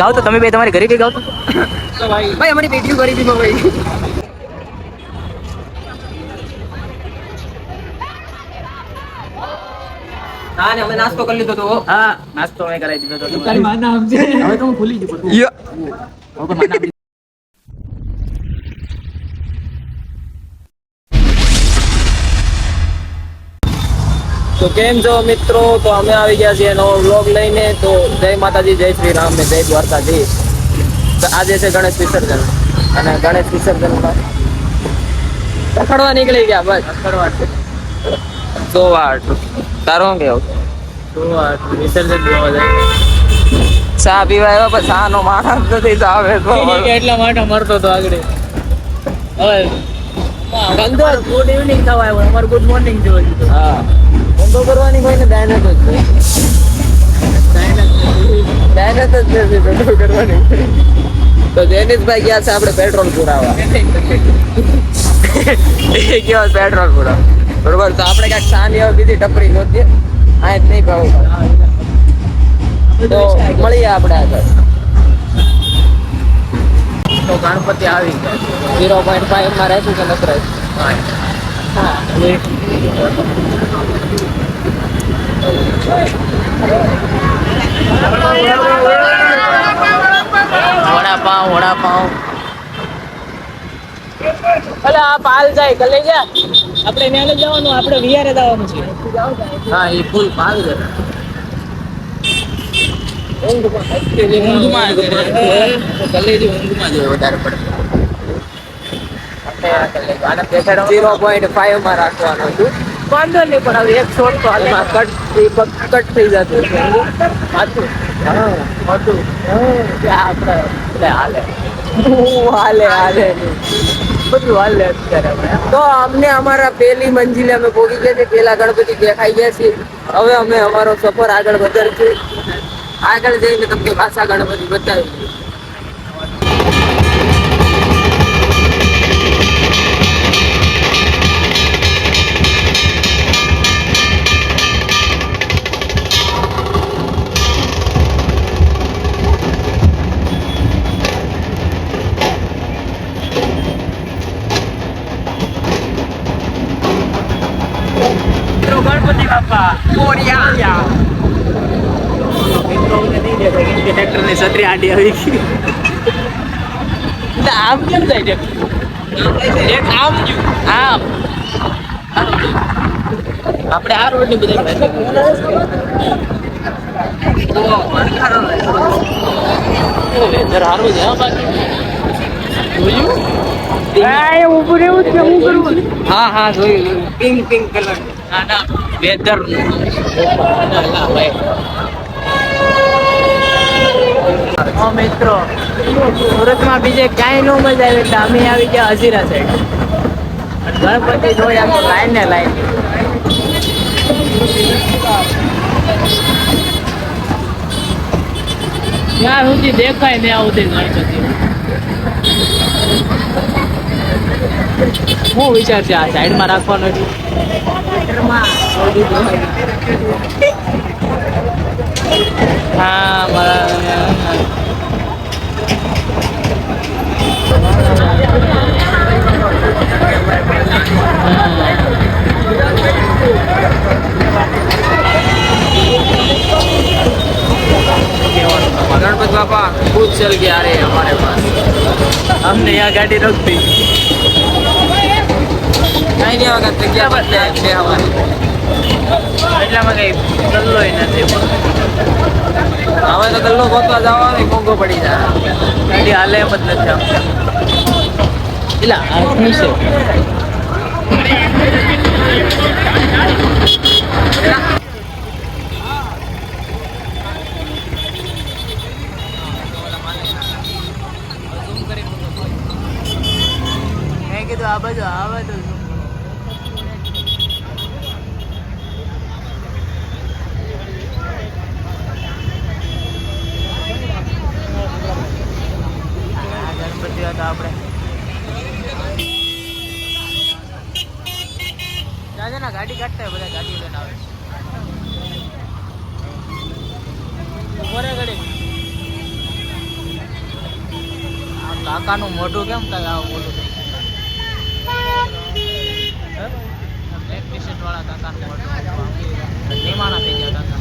ગાઓ તો તમે બે તમારી ઘરે કઈ ગાઓ તો ભાઈ અમારી બેટી ગરીબી માં ભાઈ. હા ને અમે નાસ્તો કરી લીધો તો. હા નાસ્તો મેં કરાવી દીધો તો તારી માં નામ છે હવે તો હું ભૂલી ગયો બધું. હવે મારું નામ તો કેમ છો મિત્રો? તો અમે આવી ગયા છીએ નવો વ્લોગ લઈને. તો જય માતાજી, જય શ્રી રામ ને જય દ્વારકાધીશ. તો આજે છે ગણેશ વિસર્જન અને ગણેશ વિસર્જનમાં રખડવા નીકળી ગયા બસ. રખડવા 108 તારો શું કેવું? 108 વિસર્જન જોવા જાય. ચા પીવા આવ્યા પણ ચા નો માણસ નથી તો આવે તો એટલા માટે મરતો તો આગળ. હવે ગંદો ગુડ ઇવનિંગ થવા આવ્યો, અમારું ગુડ મોર્નિંગ જોવા દીધું. હા ધંધો કરવાની કોઈને દાનત જ નથી. દાનત જ નથી ધંધો કરવાની. તો જેનિશભાઈ ગયા છે આપણે પેટ્રોલ પુરાવા. એ કેવા પેટ્રોલ પુરાવા બરોબર. તો આપણે ક્યાંક સાની હવે બીજી ટપરી નહોતી આ જ નહીં ભાવ. તો મળીએ આપણે આગળ. તો ગણપતિ આવી ગયા 0.5 માં રહેશું કે નથી રહેશું? વડાપાવ વડાપાવ. અલે આ પાલ જાય કે લઈ જા. આપણે ત્યાં લઈ જવાનું, આપણે વિહારે જવાનું છે. હા એ ફૂલ પાલ છે. ઊંઘમાં વધારે પડે. 0.5 માં રાખવાનું હતું. વાંધો નહીં પણ હવે એક શોટ તો હાલમાં કટ થઈ જતું છે. હાથું હાલે હાલે બધું હાલે અત્યારે. તો અમને અમારા પહેલી મંજિલે અમે પહોંચી ગયા છે. પેલા ગણપતિ દેખાઈ ગયા છે. હવે અમે અમારો સફર આગળ વધારશું. આગળ જઈને તમને પાછા ગણપતિ બતાવી. ગણપતિ બાપા મોરિયા. ટ્રેક્ટર ની છત્રી આડી આવી ગઈ. આમ કેમ જાય? એક આમ આમ આપણે આ રોડ ની બધા વેધર સારું છે. હા હા જોયું. Pink pink colour. ના ના વેધર મિત્રો સુરતમાં બીજે ક્યાંય નો મજા આવે એટલે અમે આવી ગયા હજીરા સાઈડ. ગણપતિ જોઈ આખો લાઈન ને લાઈન. ત્યાં સુધી દેખાય ને આવું ગણપતિ. શું વિચાર છે આ સાઈડમાં રાખવાનો? હા મારા गणपति बापा खुद चल के आ रहे हैं हमारे पास. हमने यहाँ गाड़ी रोक दी. कहीं नहीं होगा तो क्या बात है हमारी. એટલામાં કઈ ગલ્લો નથી. હવે તો ગલ્લો ગોતવા જવાનો મોંઘો પડી જાય. ગાડી હાલે એમ જ નથી આમ. એલા આ શું છે? મેં કીધું આ બાજુ આવે તો ગણપતિ હતા આપણે. ના ગાડી કાઢતા હોય બધા ગાડી લઈને આવે. ઘડી કાકાનું મોઢું કેમ કઈ આવું મોઢું થઈ ગયું? બ્લેક ટી શર્ટ વાળા કાકાનું મોઢું નિમાણા થઈ ગયા કાકા.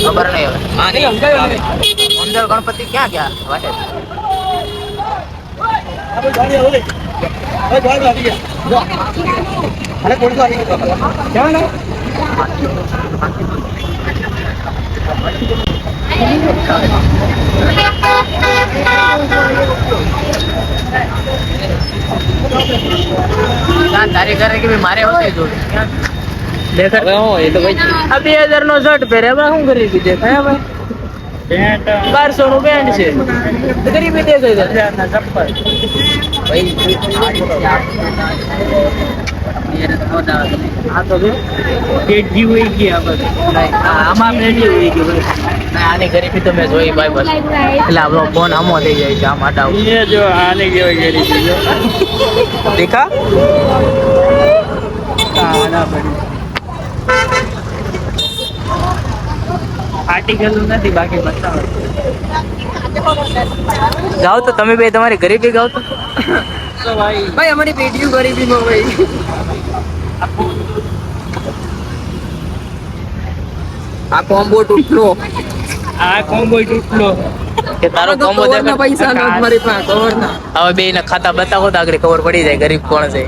ખબર નહીં હવે. અંદર ગણપતિ ક્યાં ગયા વાટે? તારી ઘરે કે ભાઈ મારે હોતે જો દેખ હવે હું એ તો ભાઈ આ 2000 નો શર્ટ પહેરે હવે શું કરી દીધે કયા ભાઈ પેન્ટ 1200 નું પેન્ટ છે તો ગરીબી દેખાય છે ના ચપ્પલ આ તો પેટજી હોય ગયા બધું આમાં પેટજી હોય ગયું બધું આની ગરીબી તો મેં જોઈ ભાઈ બસ એટલે આપણો ફોન આમો થઈ જાય છે આમ આડા જો આને કેવી ગરીબી જો દેખા ના પડી આર્ટિકલ નથી બાકી બતાવો જાઓ તો તમે બે તમારી ગરીબી ગાઓ તો ભાઈ અમારી પેટીઓ ગરીબીમાં ભાઈ આ કોમ્બો તૂટલો કે તારો કોમ્બો દેખ પૈસા ન મારી પાસે ખબર ના હવે બે ના ખાતા બતાવો તો આગળ ખબર પડી જાય ગરીબ કોણ છે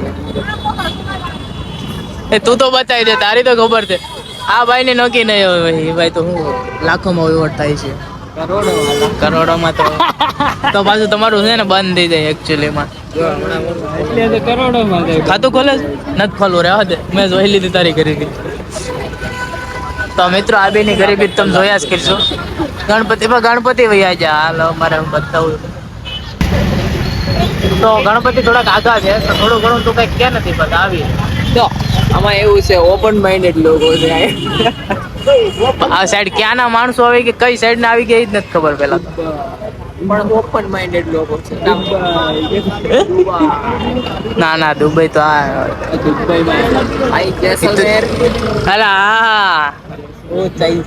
એ તું તો બતાવી દે તારી તો ખબર છે આ ભાઈ ને નોકી નહીં હોય ભાઈ તો હું લાખોમાં વહીવટ થાય છે કરોડોમાં તો પાછું તમારું છે ને બંધ થઈ જાય એકચ્યુઅલી માં એટલે કરોડોમાં ખાતું ખોલે નથી ખોલવું રહેવા દે મેં જોઈ લીધી તારી ગરીબી તો મિત્રો આ બેની ગરીબી તમે જોયા જ કરશો ગણપતિ વૈયા જા હાલ મારે બતાવું તો ગણપતિ થોડાક આગા છે તો થોડું ઘણું તું કઈ ક્યાં નથી પણ આવી તો આમાં એવું છે ઓપન માઇન્ડેડ લોકો છે આ સાઈડ ક્યાંના માણસો આવે કે કઈ સાઈડ ના આવી ગયા એ જ નથી ખબર પેલા તો પણ ઓપન માઇન્ડેડ લોકો છે ના દુબઈ તો આ આઈ જેસલમેર અલા હા ઓ ચાઈ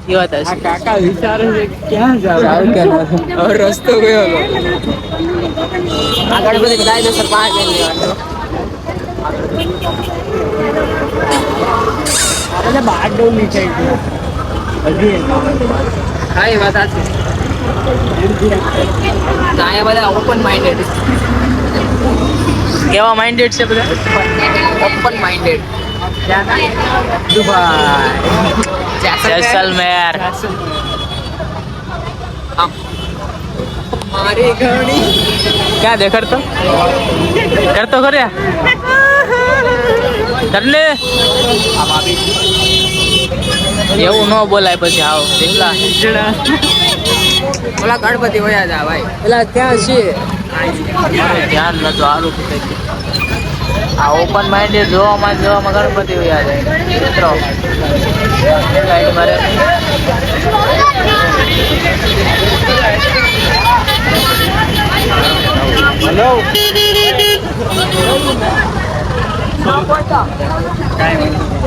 એ વાત હશે કાકા વિચારે છે ક્યાં જાવ કે હવે રસ્તો ગયો આગળ બધી કાયદેસર પાંચ લેવાનો અરે બાર ડોલ નીચે હજી હા એ વાત સાચી ત્યાં બધા ઓપન માઇન્ડેડ કેવા માઇન્ડેડ છે બધા ઓપન માઇન્ડેડ દુબઈ જેસલમેર મારી ઘણી ક્યાં દેખાડતો કરતો કર્યા કરને એવું ન બોલાય પછી આવો એટલા ઓલા ગણપતિ વયા જા ભાઈ પેલા ક્યાં છે ધ્યાન નતું સારું થઈ ગયું આ ઓપન માઇન્ડેડ જોવામાં ગણપતિ વયા જાય મિત્રો સાઈડ મારે હેલો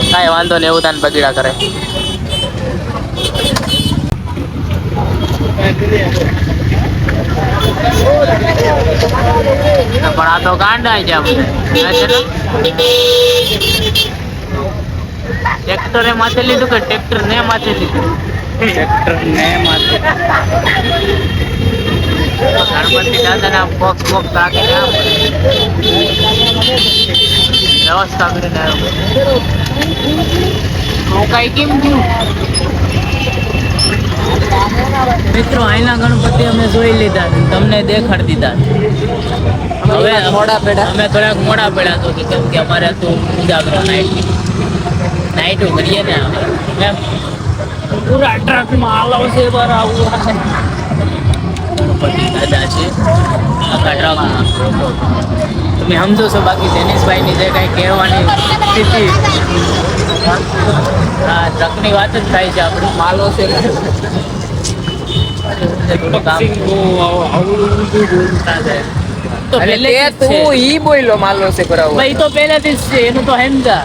કાંઈ વાંધો નહીં એવું તાને બગીડા કરે પણ આ તો ગાંડા છે ટ્રેક્ટરે માથે લીધું કે ટ્રેક્ટર ને માથે લીધું ગણપતિ દાદાના બોક્સ રાખીને વ્યવસ્થા કરીને આવ્યો રોકાઈ કેમ થયું મિત્રો અહીંના ગણપતિ અમે જોઈ લીધા તમને દેખાડી દીધા હવે મોડા પેડા અમે થોડાક મોડા પડ્યા તો કેમ કે અમારે તો ઉજાગરો નાઈટો કરીએ ને એમ પૂરા ટ્રકમાં આલો છે બરાબર ગણપતિ દાદા છે આખા ટ્રકમાં તમે સમજો છો બાકી જેનિશભાઈની જે કાંઈ કહેવાની સ્થિતિ હા ટ્રકની વાત જ થાય છે આપણી માલો છે છે થોડું કામ તો અરે પહેલેથી તે જ છે. તું ઈ બોલ્યો માલો છે કરાવો ભાઈ તો પહેલેથી જ છે એનું તો હેમજા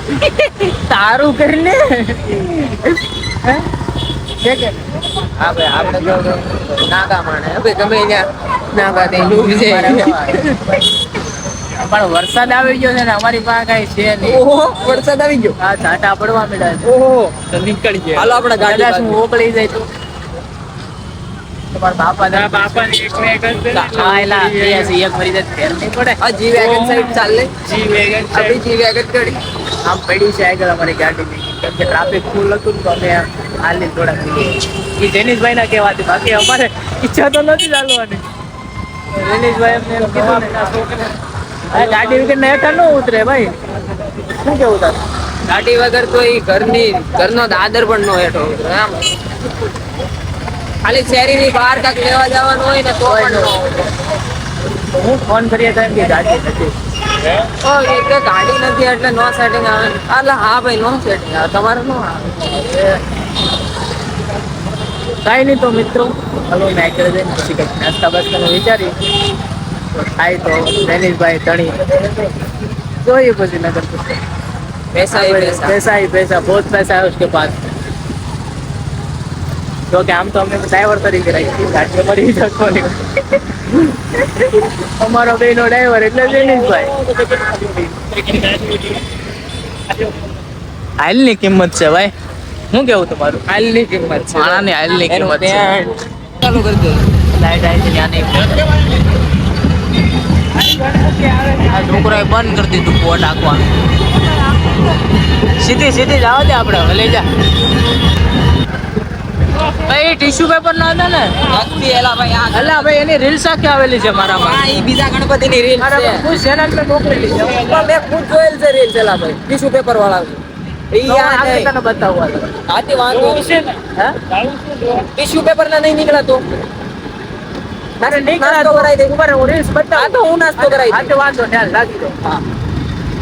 તારું કરીને હા ભાઈ આપણે તો નાગા માણે હવે ગમે ત્યાં નાગા દે ડૂબી જાય પણ વરસાદ આવી ગયો છે ને અમારી પાસે કઈ છે નહીં. ઓહો વરસાદ આવી ગયો આ છાંટા પડવા મળ્યા છે. ઓહો તો નીકળી જાય. હાલો આપણે ગાડી કદાચ હું ઓગળી જાય તો તમારા બાપા હા એલા બે છે, એક મરી જાય ફેર નહીં પડે. આ જી વેગન સાઈડ ચાલે અભી જી વેગન કરી આમ પડી છે આગળ અમારી ગાડીની કેમ કે ટ્રાફિક ફૂલ હતું ને તો અમે આમ હાલી થોડાક એ જેનિશભાઈ ના કહેવાથી બાકી અમારે ઈચ્છા તો નથી ચાલવાની. જેનિશભાઈ એમને એમ કીધું ને આ ગાડી વગર ને હેઠા ન ઉતરે ભાઈ. શું કેવું તારું? ગાડી વગર તો ઈ ઘરનો દાદર પણ નો હેઠો ઉતરે આમ ખાલી શેરીની બહાર કાંક લેવા જવાનું હોય ને તો પણ નો ઉતરે. હું ફોન કરીએ તો એમ કે ગાડી નથી. ઓ એટલે ગાડી નથી એટલે નો સેટિંગ આવે એટલે હા ભાઈ નો સેટિંગ આવે તમારે નો આવે કાંઈ નહીં તો મિત્રો હવે મેં આગળ જઈને પછી કંઈક નાસ્તા બાસ્તાનું વિચારી તો થાય તો જેનિશભાઈ ધણી જોઈએ પછી નગર પછી પૈસા ही पैसा पैसा ही पैसा बहुत पैसा है उसके पास. જો કે આમ તો અમે ડ્રાઈવર તરીકે રાખી ગાડી મળી શકવાની અમારો બેનો ડ્રાઈવર એટલે જેનિશભાઈ. હાલની કિંમત છે ભાઈ. શું કેવું તમારું? હાલની કિંમત છે માણાની હાલની કિંમત છે. ચાલુ કરી દો લાઈટ આવી છે ત્યાં નહીં. આ છોકરાએ બંધ કરી દીધું પોટ આખવાનું. સીધી સીધી જાવ દે આપણે હવે લઈ જા. ભાઈ ટીશ્યુ પેપર ના હતા ને લગતી એલા ભાઈ આ અલા ભાઈ એની રીલ્સ આખી આવેલી છે મારામાં. હા ઈ બીજા ગણપતિની રીલ છે કોઈ ચેનલ મેં મોકલેલી છે. પણ મેં ખુદ જોયેલ છે રીલ એલા ભાઈ ટીશ્યુ પેપર વાળા ઈ યાદ આ નહીં તને બતાવવા દે. આથી વાંધો છે ને હા ટીશ્યુ પેપર ના નહીં નીકળાતો તારે નહીં નાસ્તો કરાતો કરાઈ દે ઉપર હું રીલ્સ બતાવ. આ તો હું નાસ્તો કરાઈ આ તો વાંધો નહીં હાલ રાખી દો. હા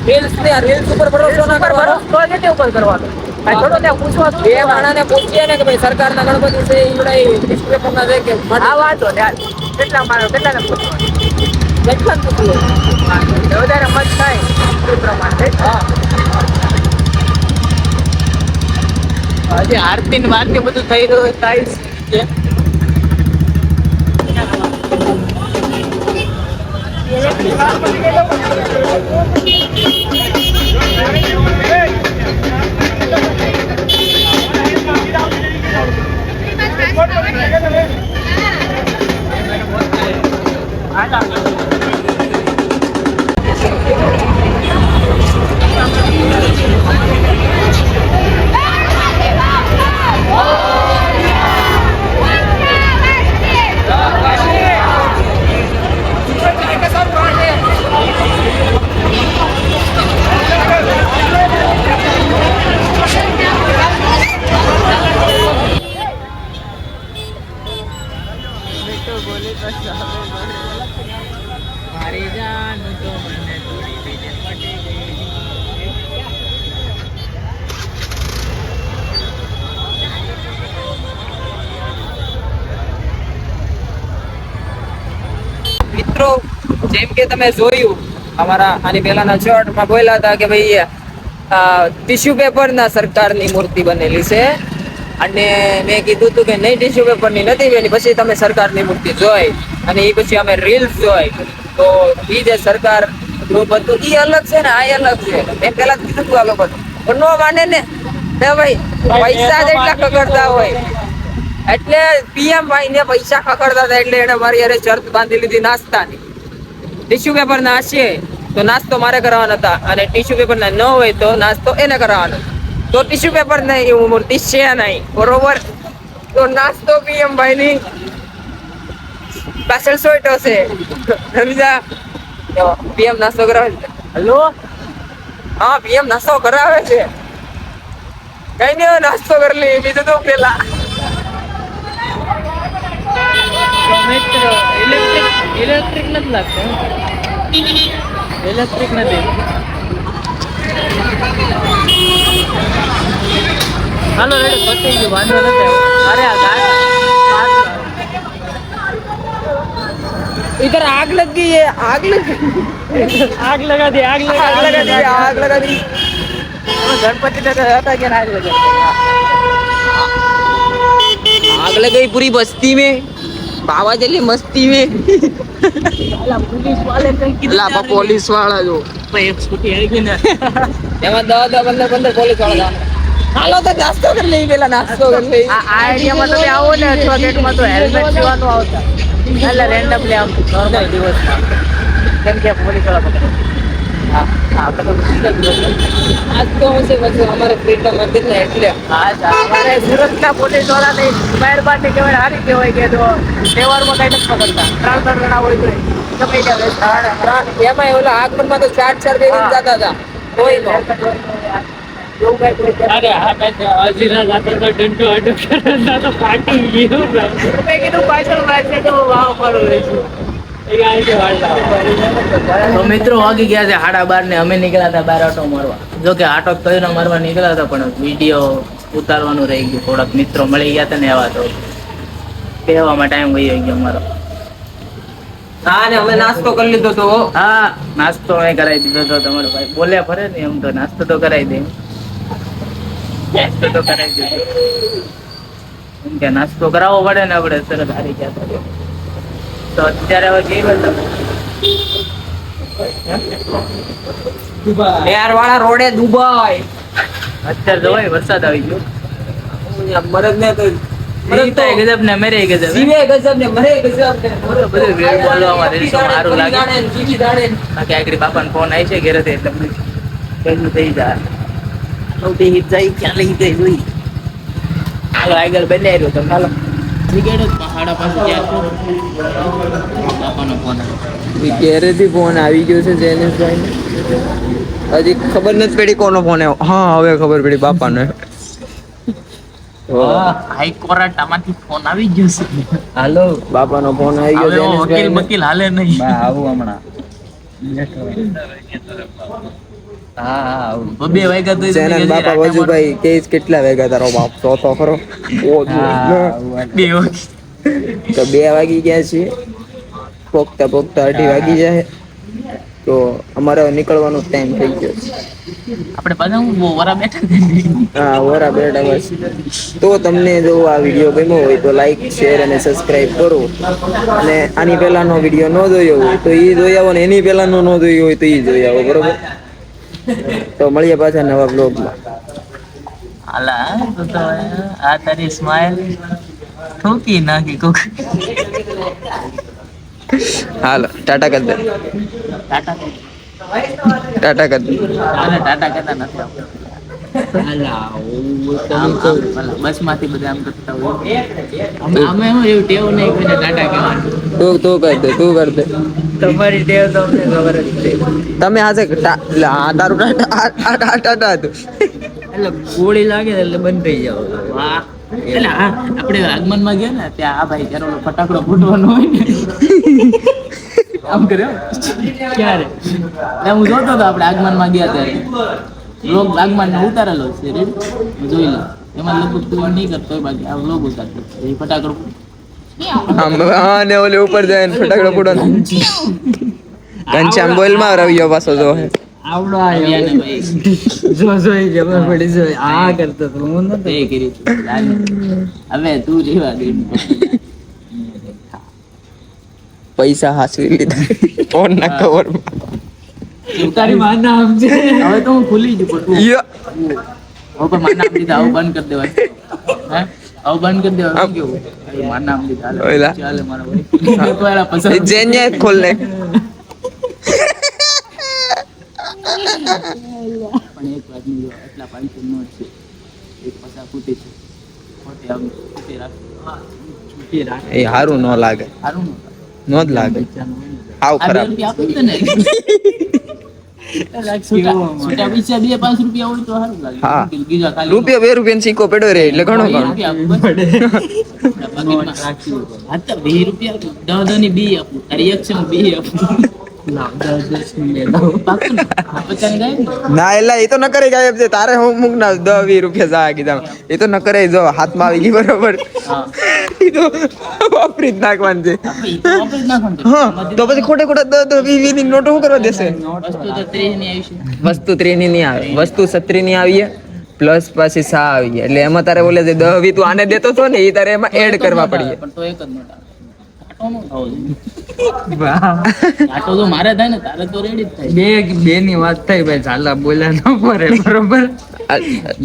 રીલ્સ ને રીલ્સ ઉપર ભરોસો ના કરવાનો તો કેટી ઉપર કરવાનો ભાઈ થોડો ત્યાં પૂછવા બે માણાને પૂછીએ ને કે ભાઈ સરકારના ગણપતિ છે ઈ બધા ટીશ્યુ પેપર ના છે કે આ વાંધો ને હાલ. કેટલા મારો કેટલાને પૂછવાનું? કેટલા પૂછ્યું વધારે મત થાય એ પ્રમાણે. હા હજી આરતી ને વારતી બધું થઈ રહ્યું થાય છે. મારી જાન તો મને થોડી બીજે પટી ગઈ. મિત્રો જેમ કે તમે જોયું અમારા આની પહેલાના શોર્ટમાં બોલ્યા હતા કે ભાઈ ટીશ્યુ પેપર ના સરકારની મૂર્તિ બનેલી છે અને મેં કીધું હતું કે નહીં ટીશ્યુ પેપરની નથી બની. પછી તમે સરકારની મૂર્તિ જોઈ અને એ પછી અમે રીલ્સ જોઈ તો ઈ જે સરકાર ગ્રુપ હતું ઈ અલગ છે ને આ અલગ છે. મેં પેલા કીધું હતું આ લોકો પણ નો માને ને ભાઈ પૈસા જ એટલા કકડતા હોય એટલે પીએમ ભાઈ ને પૈસા ખકડતા હતા એટલે એને મારી અરે શરત બાંધી લીધી નાસ્તાની. ટીશ્યુ પેપર ના હશે તો નાસ્તો મારે કરવાનો હતા અને ટીશ્યુ પેપર ના ન હોય તો નાસ્તો એને કરવાનો. તો ટીશ્યુ પેપર નહીં એવું મૂર્તિ છે નહીં બરોબર. તો નાસ્તો પીએમ ભાઈ ની પાછળ સોઈટો છે સમજા. પીએમ નાસ્તો કરાવે છે. હલો હા પીએમ નાસ્તો કરાવે છે. કઈ નહીં નાસ્તો કરી લે બીજું તો પેલા મિત્ર ઇલેક્ટ્રિક નથી લાગતું. ઇલેક્ટ્રિક નથી. હાલો રેડી પતી ગયું વાંધો નથી. અરે આ ગાડી इधर आग लग गई है, आग लग આગ લગા દે આગ आग लगा दी, आग लगा दी। ગણપતિ ને હતા કે આગ લગા आग लग गई पूरी बस्ती में, बाबा चले मस्ती में। પોલીસ વાલે કઈ કીધું લા પોલીસ વાળા જો એક સ્કૂટી આવી ગઈ ને એમાં 10 પોલીસ વાળા હાલો તો નાસ્તો કરી લઈ પેલા નાસ્તો કરી લઈ આ આઈડિયામાં તમે આવો ને અથવા ગેટમાં તો હેલ્મેટ સીવાનું આવતા એટલે રેન્ડમલી આમ નોર્મલ દિવસમાં કેમ કે પોલીસ વાળા પકડે आज तो हमसे बस हमारे फ्रीडम मंदिर ने એટલે અમારે સુરતના પોલીસ વાળાની મહેરબાની કહેવાય હારી કહેવાય કે જો તહેવારમાં કઈ નથી પકડતા 3 જણા હોય તો ગમે ત્યાં એમાં ઓલા આગમનમાં તો 4 બેરીને જતા હતા કોઈ નો અરે હા અજીરા જાતે તો ડંડો અડો કરતા તો પાટી ગયું મેં કીધું પાછળ વાંચે તો વાવ પડો રહેશું તો મિત્રો વાગી ગયા છે 12:30 ને અમે નીકળ્યા હતા બહાર આટો મારવા જો કે આટો કઈને મારવા નીકળ્યા હતા પણ વિડીયો ઉતારવાનું રહી ગયું થોડાક મિત્રો મળી ગયા હતા ને એવા તો કહેવામાં ટાઈમ વહી ગયો અમારો હા ને અમે નાસ્તો કરી લીધો તો હા નાસ્તો મેં કરાવી દીધો તો તમારો ભાઈ બોલ્યા ફરે ને એમ તો નાસ્તો તો કરાવી દે નાસ્તો તો કરાવી દીધો એમ કે નાસ્તો કરાવવો પડે ને આપણે સરસ હારી ગયા હતા તો અત્યારે હવે કેવી વાત યાર વાળા રોડે દુબઈ અત્યારે તો ભાઈ વરસાદ આવી ગયો મરદ ને તો મરતા ગજબ ને મેરે ગજબ જીવે ગજબ ને મરે ગજબ ને બધું વેળ બોલવામાં રેસો સારું લાગે જીવી દાણે બાકી આગળ બાપાનો ફોન આવી છે ઘરે એટલે બધું કઈનું થઈ જાય નહોતી હિટ જાય ક્યાં લઈ ગઈ જોઈ હાલો આગળ બને આવ્યો તો ચાલો ક્રિકેટ જ પહાડા પાસે ત્યાં બાપાનો ફોન આવ્યો ઘેરેથી ફોન આવી ગયો છે જૈનેશભાઈ ને હજી ખબર નથી પડી કોનો ફોન આવ્યો હા હવે ખબર પડી બાપાને હાઈકોર્ટમાંથી ફોન આવી ગયો છે હાલો બાપાનો ફોન આવી ગયો હવે વકીલ જૈનેશભાઈ વકીલ હાલે નહીં આવું હમણાં હા બે વાગ્યા તો જૈનન બાપા વજુભાઈ કેસ કેટલા વાગ્યા તારો બાપ તો ખરો બે તો 2 વાગી ગયા છે પોકતા 2:30 વાગી જાય તો અમારે નીકળવાનો ટાઈમ થઈ ગયો છે આપણે બધા બહુ વરા બેઠા હા વરા બેઠા બસ તો તમને જો આ વિડીયો ગમ્યો હોય તો લાઈક શેર અને સબસ્ક્રાઇબ કરો અને આની પહેલાનો વિડીયો ન જોયો હોય તો એ જોઈ આવો ને એની પહેલાનો ન જોયો હોય તો એ જોઈ આવો બરોબર તો મળીએ પાછા નવા બ્લોગમાં હાલા તો આ તારી સ્માઈલ ઠોકી નાખી કોક હાલો ટાટા કર દે ટાટા કર દે હાલે ટાટા કરતા નથી બસ માંથી બધા આમ કરતા હોય અમે એવું ટેવ નહીં કોઈને ટાટા કહેવાનું તું કર દે તમારી ટેવ તો અમને ખબર જ છે તમે આજે તારું ટાટા હતું એટલે ગોળી લાગે ને એટલે બંધ થઈ જાવ વાહ એટલે આપણે આગમનમાં ગયા ને ત્યાં આ ભાઈ ત્યારે ફટાકડો ફૂટવાનો હોય ને આમ કર્યો ક્યારે એટલે હું જોતો હતો આપણે આગમનમાં ગયા ત્યારે લોક આગમન ને ઉતારેલો છે રેડી જોઈ લો એમાં લગભગ તું નહીં કરતો બાકી આ લોક ઉતારતો એ ફટાકડો હા ને ઓલે ઉપર જાય ને ફટાકડો ફૂટવાનો ઘનશ્યામ બોલ માં રવિયો પાછો જો હે આવડો આવ્યો ને ભાઈ જોઈ જબર પડી જોઈ આ કરતો તો હું નતો એ કરી હવે તું રેવા દે પૈસા હાસવી લીધા ફોન ના કવર તારી માં નામ છે હવે તો હું ભૂલી જ પડું યો હવે માં નામ લીધા આવું બંધ કરી દેવાય હે આવું બંધ કરી દેવાય કેવું માં નામ લીધા ઓલા ચાલે મારા ભાઈ તો એલા પસંદ જેને ખોલ લે પણ એક વાત નહીં એટલા 500 નોટ છે એક પૈસા ફૂટે છે ખોટે આમ છૂટી રાખે એ હારું ન લાગે સારું નો જ લાગે આવ ખરાબ છૂટા પૈસા 2-5 રૂપિયા હોય તો સારું લાગે હા. બીજા ખાલી રૂપિયા 2 રૂપિયા સિક્કો પડ્યો રે એટલે ઘણો ઘણો હા તો 2 રૂપિયા 10 ની 2 આપું તારી 100 2 આપું લાવ 10 ની લે લો પાકું ને? આ 50 ની ગાય ને? ના એલા એ તો ન કરે ગાયબ છે તારે હું મૂક ના 10-20 રૂપિયા જા કીધા એ તો ન કરે જો હાથમાં આવી ગઈ બરોબર હા એ તો વાપરી જ નાખવાનું છે આપણે ઈ તો વાપરી જ નાખવાનું છે. હા તો પછી ખોટે ખોટા 10-20 ની નોટો શું કરવા દેશે વસ્તુ તો 30 ની આવી છે. વસ્તુ 30 ની નહીં આવે વસ્તુ 17 ની આવીએ પ્લસ પછી સા આવીએ એટલે એમાં તારે બોલે છે 10-20 તું આને દેતો છો ને એ તારે એમાં એડ કરવા પડીએ પણ તો એક જ નોટ આવે. આટો નો થવો જોઈએ. આટો તો મારે થાય ને તારે તો રેડી જ થાય. બે ની વાત થઈ ભાઈ ઝાલા બોલ્યા ન પડે બરોબર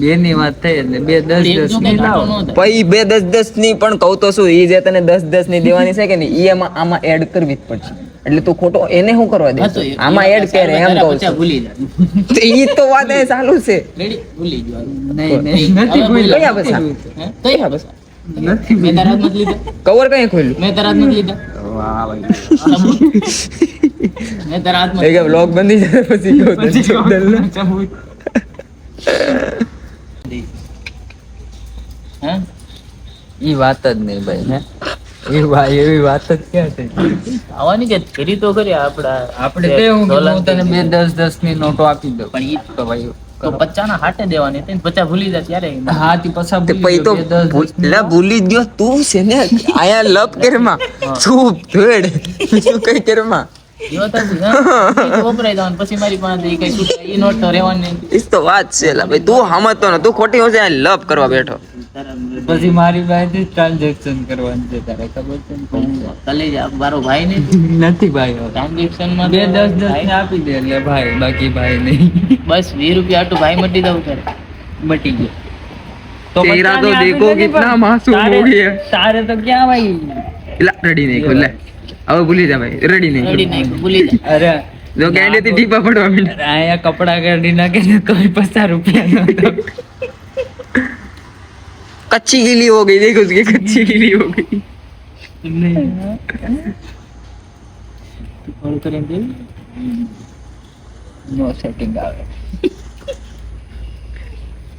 બે ની વાત થઈ એટલે બે 10 એક જો 10 ની કઈ લાવો આટો નો થાય. પછી 2 10-10 ની પણ કહું તો શું ઈ જે તને 10-10 ની દેવાની છે કે નહીં ઈ આમાં એડ કરવી જ પડશે એટલે તું ખોટો એને શું કરવા હા તો દે આમાં એડ કરે એમ કહું પચાસ છું ભૂલી જાય. તો ઈ તો વાત એ ચાલુ છે રેડી ભૂલી ગયો. નહીં નહીં નથી બોલ્યા કયા પૈસા હે? કઈ બસ નથી મેં તારા હાથમાં જ લીધા. કવર કઈ ખોલ્યું મેં તારા હાથમાં જ લીધા. વાહ ભાઈ મેં તારા હાથમાં એ કે બ્લોગ બંધી જાય પછી કહું તને પછી ચૌદલ ને. હે? ઈ વાત જ નહીં ભાઈ એ ભાઈ એવી વાત જ ક્યાં છે આવવાની કે કરી તો ખરી આપડા આપણે તે હું કીધું, હું તને બે 10-10 ની નોટો આપી દઉં પણ ઈ તો ભાઈ તો 50 ના હાટે દેવાની હતી ને 50 ભૂલી જાય ત્યારે હા તી પછા તે પછી તો લા ભૂલી જ ગયો તું છે ને આયા લપ કરમાં ચૂપ ધોડ શું કઈ કરમાં એવો તો વપરાઈ જવાનું પછી મારી પાસે ઈ કઈ છૂટા ઈ નોટ તો રહેવાની નહીં. ઈ તો વાત છે લા ભાઈ તું સમજતો ને તું ખોટી હોશે આ લપ કરવા બેઠો પછી મારી પાસેથી ટ્રાન્ઝેક્શન કરવાનું છે તારે ખબર છે ને પણ કલેજા મારો ભાઈ ને નથી ભાઈ ટ્રાન્ઝેક્શન માં બે 10-10 ની આપી દે એટલે ભાઈ બાકી ભાઈ નહીં બસ 20 રૂપિયા આટલું ભાઈ મટી દઉં ત્યારે મટી ગયો तेरा तो બચ્ચાને देखो આપી દે ને कितना પણ मासूम हो તારે- गया તારે તો ક્યાં ભાઈ ला रेडी नहीं खोल ले अब भूली जा भाई रेडी नहीं રેડી નહીં ભૂલી જાય. અરે जो कहने थी टीपा पड़वा मिनट અરે આયા કપડા કાઢી નાખે ને કોઈ 50 રૂપિયા નો તો कच्ची गीली हो गई देखो उसकी कच्ची गीली हो गई કોલ કરીને દે. નો સેટિંગ આવે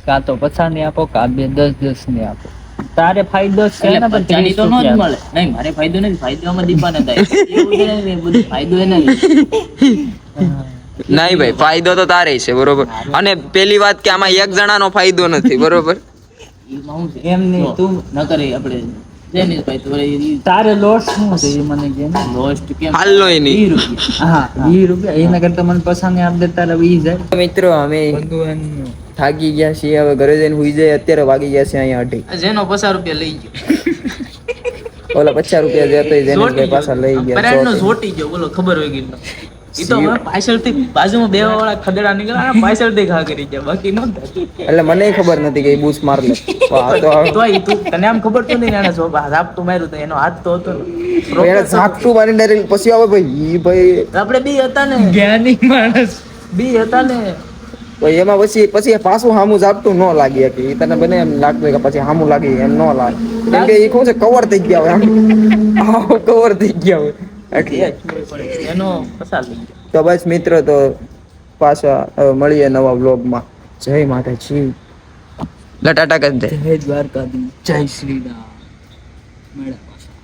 કાં તો 50 ની આપો કાં બે 10-10 ની આપો તારે ફાયદો છે ને એટલે 50 ની તો નો જ મળે. નહીં મારે ફાયદો નથી. ફાયદો આમાં દીપાને થાય. એવું છે ને, બધું ફાયદો એને જ. નહીં ભાઈ ફાયદો તો તારે છે બરોબર અને પેલી વાત કે આમાં એક જણાનો ફાયદો નથી બરોબર એમાં શું છે? એમ નહીં, જો, તું- ન કરે આપણે જેનીશભાઈ તો ઈ તારે લોસ શું છે એ મને કે ને lost કેમ? હાલનોય નહીં. 20 રૂપિયા. હા 20 રૂપિયા એના કરતા મને પસંદ આપ દે તારે 20 જાય મિત્રો અમે બધું એનું થાકી ગયા છીએ હવે ઘરે જઈને હુઈ જાય અત્યારે વાગી ગયા છે અહીંયા 8 જેનો 50 રૂપિયા લઈ ગયો. ઓલા 50 રૂપિયા દેતો જેને જોટી પાછા લઈ ગયા પરાયણનો ચોટી. જોટી ગયો બોલો ખબર હોય ગઈ ઈ તો હવે પાછળથી બાજુમાં બેવા વાળા ખદડા નીકળ્યા પાછળથી ઘા કરી ગયા બાકી નો થાય. એટલે મને ખબર નથી કે એ બૂસ માર લે વાહ, તો તોય તું તને આમ ખબર તો નહીં એને ઝાપટું માર્યું તો એનો હાથ તો હતો ને. એને ઝાપટું મારી ડાયરેક્ટ પછી આવે ભાઈ ઈ ભાઈ આપણે બી હતા ને જ્ઞાની માણસ બી હતા ને ભાઈ એમાં પછી પાછું હામું ઝાપટું ન લાગી કે ઈ તને બને એમ લાગતું હોય કે પછી હામું લાગી એમ ન લાગે કેમ કે ઈ શું છે કવર થઈ ગયા હોય આમ કવર થઈ ગયા હોય એટલે એનો પસાર લઈ ગયો. તો બસ મિત્રો તો પાછા હવે મળીએ નવા વ્લોગમાં જય માતાજી લટાટા કરી દે જય દ્વારકાધીશ જય શ્રી રામ મળ્યા પાછા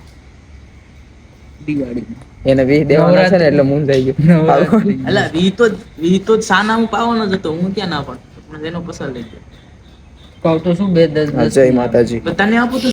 દિવાળીમાં એને 20 દેવાના છે ને એટલે મૂંઝાઈ ગયું નવરાત્રી. અલા વી તો સાના હું પાવાનો જ હતો હું ક્યાં ના પણ એનો પસાર લઈ ગયો. કહું તો શું બે 10 હા, જય માતાજી તને આપું તો